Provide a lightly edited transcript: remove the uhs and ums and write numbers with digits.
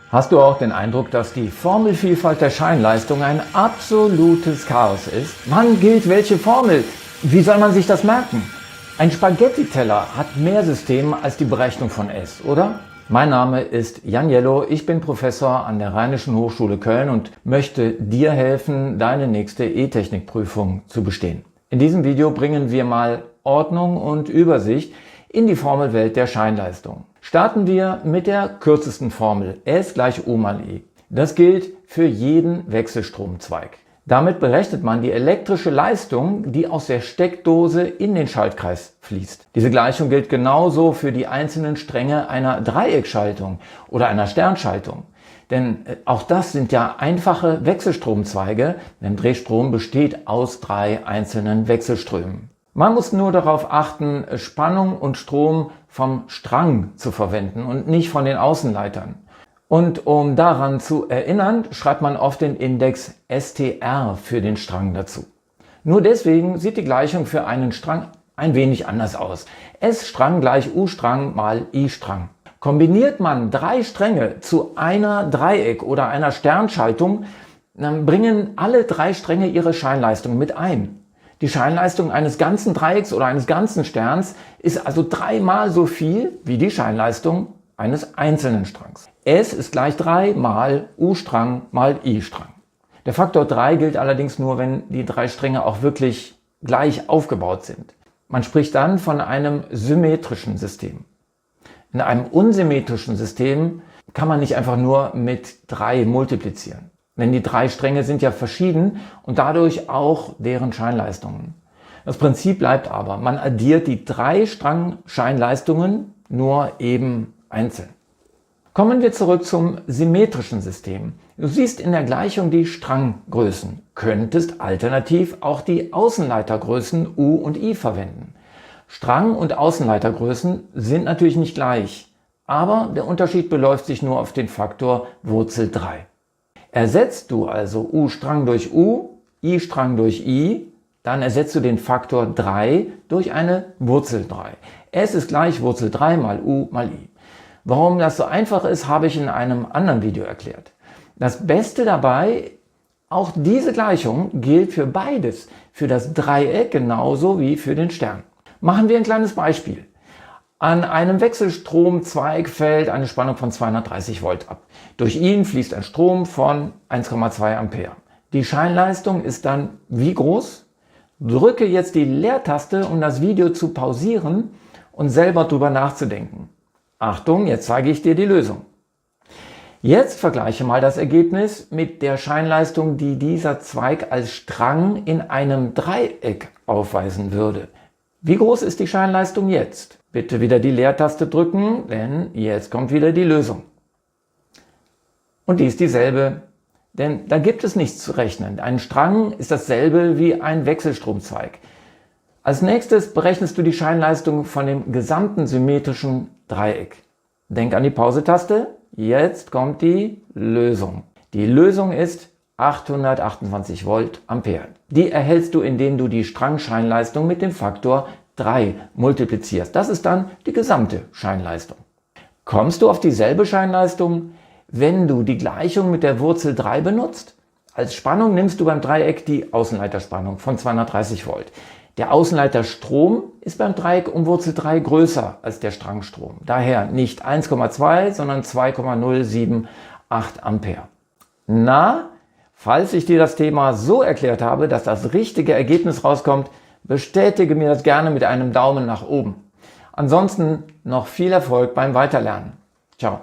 Hast du auch den Eindruck, dass die Formelvielfalt der Scheinleistung ein absolutes Chaos ist? Wann gilt welche Formel? Wie soll man sich das merken? Ein Spaghetti-Teller hat mehr System als die Berechnung von S, oder? Mein Name ist Jan Jello, ich bin Professor an der Rheinischen Hochschule Köln und möchte dir helfen, deine nächste E-Technik-Prüfung zu bestehen. In diesem Video bringen wir mal Ordnung und Übersicht in die Formelwelt der Scheinleistung. Starten wir mit der kürzesten Formel, S gleich U mal I. Das gilt für jeden Wechselstromzweig. Damit berechnet man die elektrische Leistung, die aus der Steckdose in den Schaltkreis fließt. Diese Gleichung gilt genauso für die einzelnen Stränge einer Dreieckschaltung oder einer Sternschaltung. Denn auch das sind ja einfache Wechselstromzweige, denn Drehstrom besteht aus 3 einzelnen Wechselströmen. Man muss nur darauf achten, Spannung und Strom vom Strang zu verwenden und nicht von den Außenleitern. Und um daran zu erinnern, schreibt man oft den Index STR für den Strang dazu. Nur deswegen sieht die Gleichung für einen Strang ein wenig anders aus. S-Strang gleich U-Strang mal I-Strang. Kombiniert man 3 Stränge zu einer Dreieck- oder einer Sternschaltung, dann bringen alle 3 Stränge ihre Scheinleistung mit ein. Die Scheinleistung eines ganzen Dreiecks oder eines ganzen Sterns ist also 3-mal so viel wie die Scheinleistung eines einzelnen Strangs. S ist gleich 3 mal U-Strang mal I-Strang. Der Faktor 3 gilt allerdings nur, wenn die 3 Stränge auch wirklich gleich aufgebaut sind. Man spricht dann von einem symmetrischen System. In einem unsymmetrischen System kann man nicht einfach nur mit 3 multiplizieren. Denn die 3 Stränge sind ja verschieden und dadurch auch deren Scheinleistungen. Das Prinzip bleibt aber, man addiert die 3 Strang-Scheinleistungen nur eben einzeln. Kommen wir zurück zum symmetrischen System. Du siehst in der Gleichung die Stranggrößen, könntest alternativ auch die Außenleitergrößen U und I verwenden. Strang- und Außenleitergrößen sind natürlich nicht gleich, aber der Unterschied beläuft sich nur auf den Faktor Wurzel 3. Ersetzt du also U-Strang durch U, I-Strang durch I, dann ersetzt du den Faktor 3 durch eine Wurzel 3. S ist gleich Wurzel 3 mal U mal I. Warum das so einfach ist, habe ich in einem anderen Video erklärt. Das Beste dabei, auch diese Gleichung gilt für beides, für das Dreieck genauso wie für den Stern. Machen wir ein kleines Beispiel. An einem Wechselstromzweig fällt eine Spannung von 230 Volt ab. Durch ihn fließt ein Strom von 1,2 Ampere. Die Scheinleistung ist dann wie groß? Drücke jetzt die Leertaste, um das Video zu pausieren und selber drüber nachzudenken. Achtung, jetzt zeige ich dir die Lösung. Jetzt vergleiche mal das Ergebnis mit der Scheinleistung, die dieser Zweig als Strang in einem Dreieck aufweisen würde. Wie groß ist die Scheinleistung jetzt? Bitte wieder die Leertaste drücken, denn jetzt kommt wieder die Lösung. Und die ist dieselbe, denn da gibt es nichts zu rechnen. Ein Strang ist dasselbe wie ein Wechselstromzweig. Als nächstes berechnest du die Scheinleistung von dem gesamten symmetrischen Dreieck. Denk an die Pause-Taste. Jetzt kommt die Lösung. Die Lösung ist 828 Volt Ampere. Die erhältst du, indem du die Strangscheinleistung mit dem Faktor 3 multiplizierst. Das ist dann die gesamte Scheinleistung. Kommst du auf dieselbe Scheinleistung, wenn du die Gleichung mit der Wurzel 3 benutzt? Als Spannung nimmst du beim Dreieck die Außenleiterspannung von 230 Volt. Der Außenleiterstrom ist beim Dreieck um Wurzel 3 größer als der Strangstrom. Daher nicht 1,2, sondern 2,078 Ampere. Na, falls ich dir das Thema so erklärt habe, dass das richtige Ergebnis rauskommt, bestätige mir das gerne mit einem Daumen nach oben. Ansonsten noch viel Erfolg beim Weiterlernen. Ciao.